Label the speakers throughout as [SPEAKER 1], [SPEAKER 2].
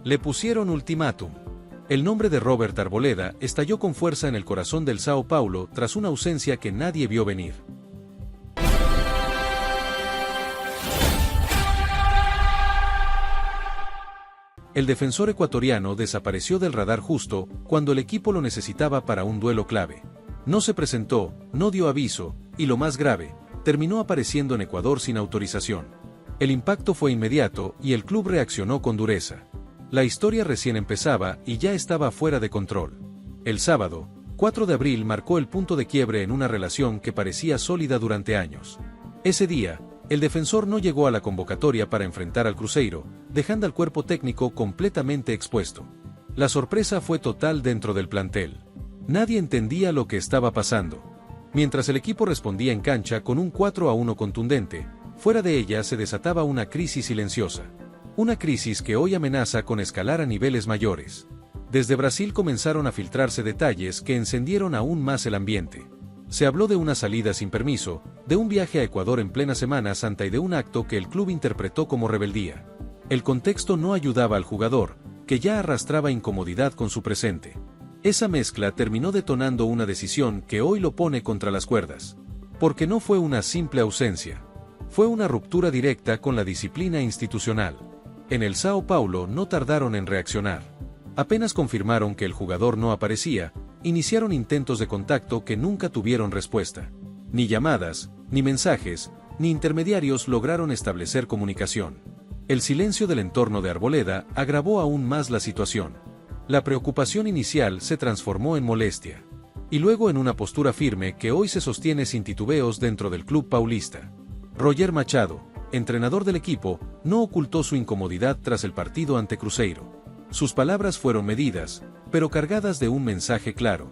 [SPEAKER 1] Le pusieron ultimátum. El nombre de Robert Arboleda estalló con fuerza en el corazón del São Paulo tras una ausencia que nadie vio venir. El defensor ecuatoriano desapareció del radar justo cuando el equipo lo necesitaba para un duelo clave. No se presentó, no dio aviso, y lo más grave, terminó apareciendo en Ecuador sin autorización. El impacto fue inmediato y el club reaccionó con dureza. La historia recién empezaba y ya estaba fuera de control. El sábado, 4 de abril marcó el punto de quiebre en una relación que parecía sólida durante años. Ese día, el defensor no llegó a la convocatoria para enfrentar al Cruzeiro, dejando al cuerpo técnico completamente expuesto. La sorpresa fue total dentro del plantel. Nadie entendía lo que estaba pasando. Mientras el equipo respondía en cancha con un 4-1 contundente, fuera de ella se desataba una crisis silenciosa. Una crisis que hoy amenaza con escalar a niveles mayores. Desde Brasil comenzaron a filtrarse detalles que encendieron aún más el ambiente. Se habló de una salida sin permiso, de un viaje a Ecuador en plena Semana Santa y de un acto que el club interpretó como rebeldía. El contexto no ayudaba al jugador, que ya arrastraba incomodidad con su presente. Esa mezcla terminó detonando una decisión que hoy lo pone contra las cuerdas. Porque no fue una simple ausencia. Fue una ruptura directa con la disciplina institucional. En el São Paulo no tardaron en reaccionar. Apenas confirmaron que el jugador no aparecía, iniciaron intentos de contacto que nunca tuvieron respuesta. Ni llamadas, ni mensajes, ni intermediarios lograron establecer comunicación. El silencio del entorno de Arboleda agravó aún más la situación. La preocupación inicial se transformó en molestia. Y luego en una postura firme que hoy se sostiene sin titubeos dentro del club paulista. Roger Machado, entrenador del equipo, no ocultó su incomodidad tras el partido ante Cruzeiro. Sus palabras fueron medidas, pero cargadas de un mensaje claro.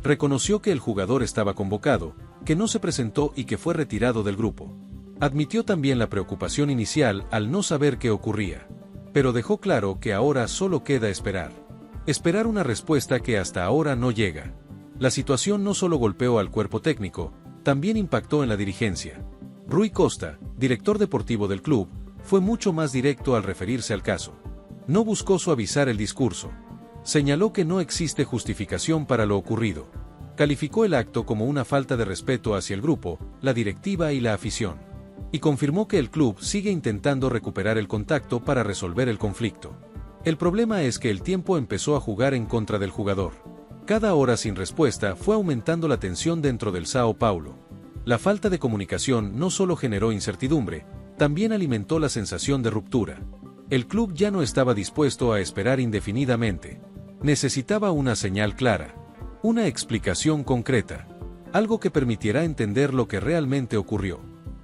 [SPEAKER 1] Reconoció que el jugador estaba convocado, que no se presentó y que fue retirado del grupo. Admitió también la preocupación inicial al no saber qué ocurría. Pero dejó claro que ahora solo queda esperar. Esperar una respuesta que hasta ahora no llega. La situación no solo golpeó al cuerpo técnico, también impactó en la dirigencia. Rui Costa, director deportivo del club, fue mucho más directo al referirse al caso. No buscó suavizar el discurso. Señaló que no existe justificación para lo ocurrido. Calificó el acto como una falta de respeto hacia el grupo, la directiva y la afición. Y confirmó que el club sigue intentando recuperar el contacto para resolver el conflicto. El problema es que el tiempo empezó a jugar en contra del jugador. Cada hora sin respuesta fue aumentando la tensión dentro del São Paulo. La falta de comunicación no solo generó incertidumbre, también alimentó la sensación de ruptura. El club ya no estaba dispuesto a esperar indefinidamente. Necesitaba una señal clara. Una explicación concreta. Algo que permitiera entender lo que realmente ocurrió.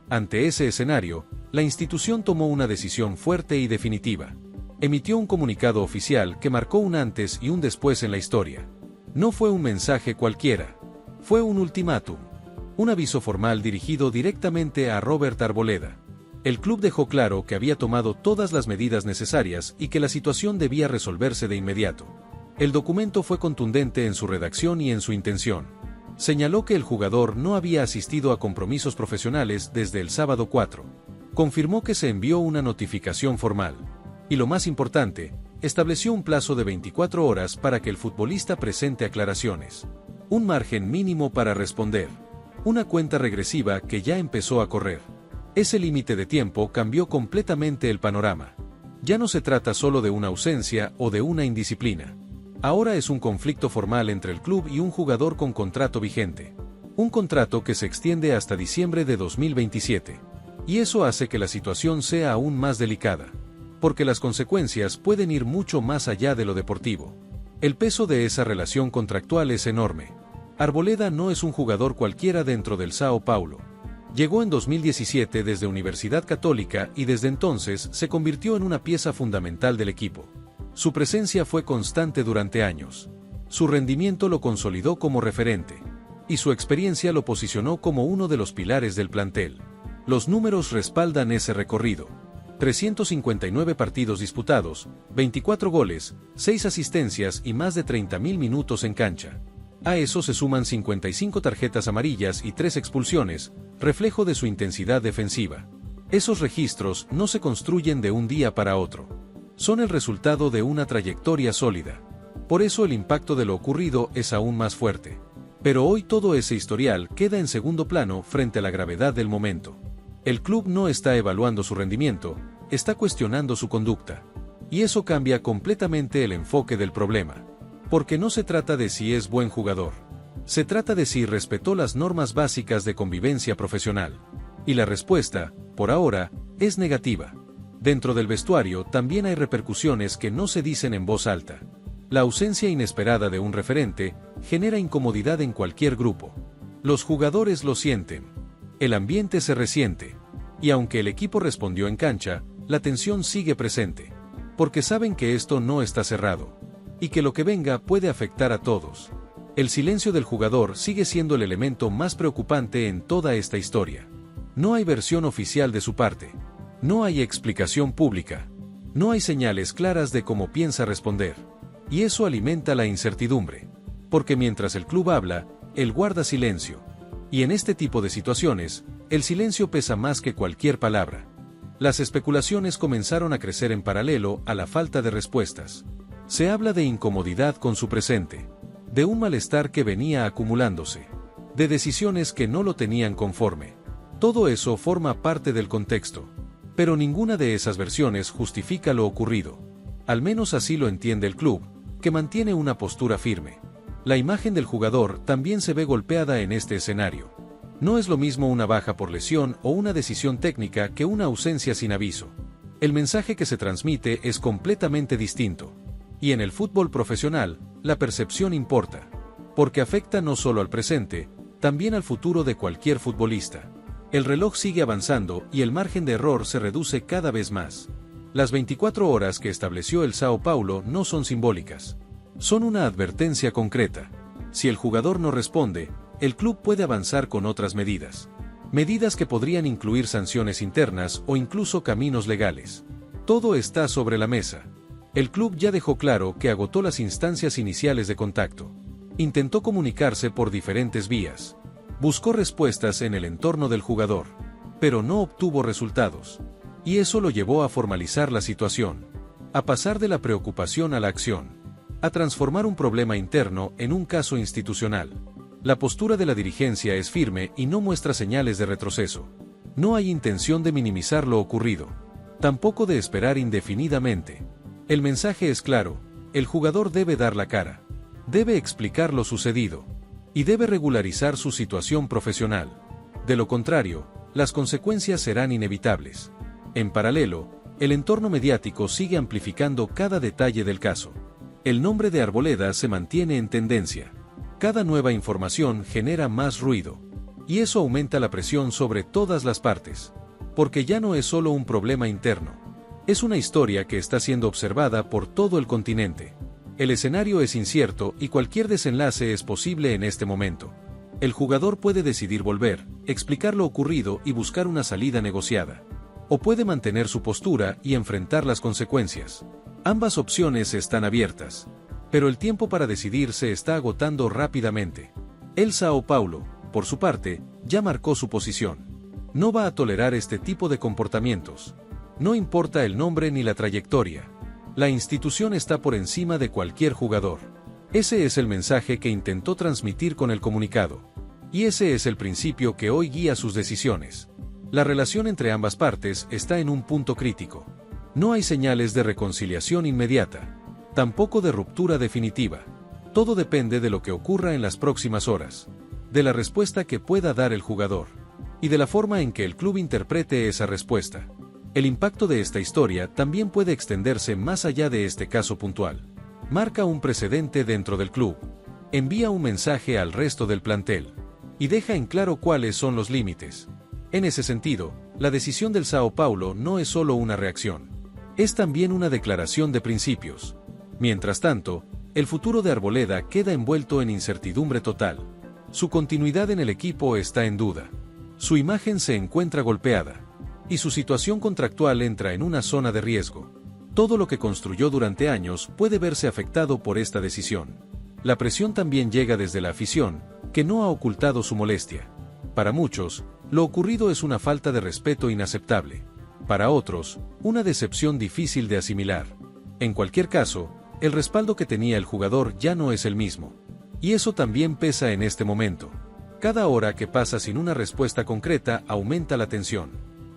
[SPEAKER 1] Ante ese escenario, la institución tomó una decisión fuerte y definitiva. Emitió un comunicado oficial que marcó un antes y un después en la historia. No fue un mensaje cualquiera. Fue un ultimátum. Un aviso formal dirigido directamente a Robert Arboleda. El club dejó claro que había tomado todas las medidas necesarias y que la situación debía resolverse de inmediato. El documento fue contundente en su redacción y en su intención. Señaló que el jugador no había asistido a compromisos profesionales desde el sábado 4. Confirmó que se envió una notificación formal. Y lo más importante, estableció un plazo de 24 horas para que el futbolista presente aclaraciones. Un margen mínimo para responder. Una cuenta regresiva que ya empezó a correr. Ese límite de tiempo cambió completamente el panorama. Ya no se trata solo de una ausencia o de una indisciplina. Ahora es un conflicto formal entre el club y un jugador con contrato vigente. Un contrato que se extiende hasta diciembre de 2027. Y eso hace que la situación sea aún más delicada. Porque las consecuencias pueden ir mucho más allá de lo deportivo. El peso de esa relación contractual es enorme. Arboleda no es un jugador cualquiera dentro del São Paulo. Llegó en 2017 desde Universidad Católica y desde entonces se convirtió en una pieza fundamental del equipo. Su presencia fue constante durante años. Su rendimiento lo consolidó como referente. Y su experiencia lo posicionó como uno de los pilares del plantel. Los números respaldan ese recorrido. 359 partidos disputados, 24 goles, 6 asistencias y más de 30.000 minutos en cancha. A eso se suman 55 tarjetas amarillas y 3 expulsiones, reflejo de su intensidad defensiva. Esos registros no se construyen de un día para otro. Son el resultado de una trayectoria sólida. Por eso el impacto de lo ocurrido es aún más fuerte. Pero hoy todo ese historial queda en segundo plano frente a la gravedad del momento. El club no está evaluando su rendimiento, está cuestionando su conducta. Y eso cambia completamente el enfoque del problema. Porque no se trata de si es buen jugador. Se trata de si respetó las normas básicas de convivencia profesional. Y la respuesta, por ahora, es negativa. Dentro del vestuario también hay repercusiones que no se dicen en voz alta. La ausencia inesperada de un referente genera incomodidad en cualquier grupo. Los jugadores lo sienten. El ambiente se resiente. Y aunque el equipo respondió en cancha, la tensión sigue presente. Porque saben que esto no está cerrado. Y que lo que venga puede afectar a todos. El silencio del jugador sigue siendo el elemento más preocupante en toda esta historia. No hay versión oficial de su parte. No hay explicación pública. No hay señales claras de cómo piensa responder. Y eso alimenta la incertidumbre. Porque mientras el club habla, él guarda silencio. Y en este tipo de situaciones, el silencio pesa más que cualquier palabra. Las especulaciones comenzaron a crecer en paralelo a la falta de respuestas. Se habla de incomodidad con su presente. De un malestar que venía acumulándose. De decisiones que no lo tenían conforme. Todo eso forma parte del contexto. Pero ninguna de esas versiones justifica lo ocurrido. Al menos así lo entiende el club, que mantiene una postura firme. La imagen del jugador también se ve golpeada en este escenario. No es lo mismo una baja por lesión o una decisión técnica que una ausencia sin aviso. El mensaje que se transmite es completamente distinto. Y en el fútbol profesional, la percepción importa. Porque afecta no solo al presente, también al futuro de cualquier futbolista. El reloj sigue avanzando y el margen de error se reduce cada vez más. Las 24 horas que estableció el São Paulo no son simbólicas. Son una advertencia concreta. Si el jugador no responde, el club puede avanzar con otras medidas. Medidas que podrían incluir sanciones internas o incluso caminos legales. Todo está sobre la mesa. El club ya dejó claro que agotó las instancias iniciales de contacto. Intentó comunicarse por diferentes vías. Buscó respuestas en el entorno del jugador. Pero no obtuvo resultados. Y eso lo llevó a formalizar la situación. A pasar de la preocupación a la acción. A transformar un problema interno en un caso institucional. La postura de la dirigencia es firme y no muestra señales de retroceso. No hay intención de minimizar lo ocurrido. Tampoco de esperar indefinidamente. El mensaje es claro, el jugador debe dar la cara. Debe explicar lo sucedido. Y debe regularizar su situación profesional. De lo contrario, las consecuencias serán inevitables. En paralelo, el entorno mediático sigue amplificando cada detalle del caso. El nombre de Arboleda se mantiene en tendencia. Cada nueva información genera más ruido. Y eso aumenta la presión sobre todas las partes. Porque ya no es solo un problema interno. Es una historia que está siendo observada por todo el continente. El escenario es incierto y cualquier desenlace es posible en este momento. El jugador puede decidir volver, explicar lo ocurrido y buscar una salida negociada. O puede mantener su postura y enfrentar las consecuencias. Ambas opciones están abiertas. Pero el tiempo para decidir se está agotando rápidamente. El São Paulo, por su parte, ya marcó su posición. No va a tolerar este tipo de comportamientos. No importa el nombre ni la trayectoria. La institución está por encima de cualquier jugador. Ese es el mensaje que intentó transmitir con el comunicado. Y ese es el principio que hoy guía sus decisiones. La relación entre ambas partes está en un punto crítico. No hay señales de reconciliación inmediata. Tampoco de ruptura definitiva. Todo depende de lo que ocurra en las próximas horas. De la respuesta que pueda dar el jugador. Y de la forma en que el club interprete esa respuesta. El impacto de esta historia también puede extenderse más allá de este caso puntual. Marca un precedente dentro del club. Envía un mensaje al resto del plantel. Y deja en claro cuáles son los límites. En ese sentido, la decisión del São Paulo no es solo una reacción. Es también una declaración de principios. Mientras tanto, el futuro de Arboleda queda envuelto en incertidumbre total. Su continuidad en el equipo está en duda. Su imagen se encuentra golpeada. Y su situación contractual entra en una zona de riesgo. Todo lo que construyó durante años puede verse afectado por esta decisión. La presión también llega desde la afición, que no ha ocultado su molestia. Para muchos, lo ocurrido es una falta de respeto inaceptable. Para otros, una decepción difícil de asimilar. En cualquier caso, el respaldo que tenía el jugador ya no es el mismo. Y eso también pesa en este momento. Cada hora que pasa sin una respuesta concreta aumenta la tensión.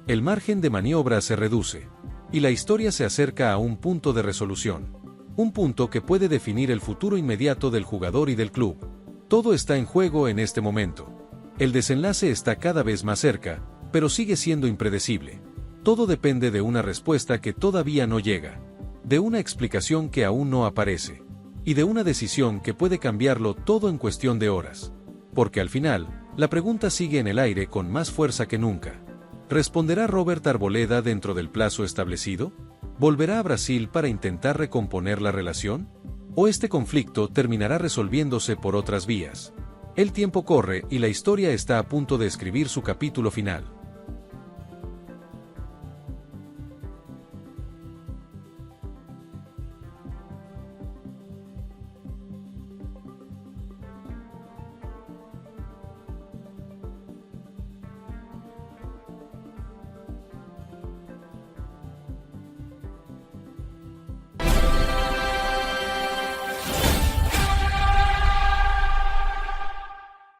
[SPEAKER 1] El margen de maniobra se reduce. Y la historia se acerca a un punto de resolución. Un punto que puede definir el futuro inmediato del jugador y del club. Todo está en juego en este momento. El desenlace está cada vez más cerca, pero sigue siendo impredecible. Todo depende de una respuesta que todavía no llega, de una explicación que aún no aparece, y de una decisión que puede cambiarlo todo en cuestión de horas. Porque al final, la pregunta sigue en el aire con más fuerza que nunca. ¿Responderá Robert Arboleda dentro del plazo establecido? ¿Volverá a Brasil para intentar recomponer la relación? ¿O este conflicto terminará resolviéndose por otras vías? El tiempo corre y la historia está a punto de escribir su capítulo final.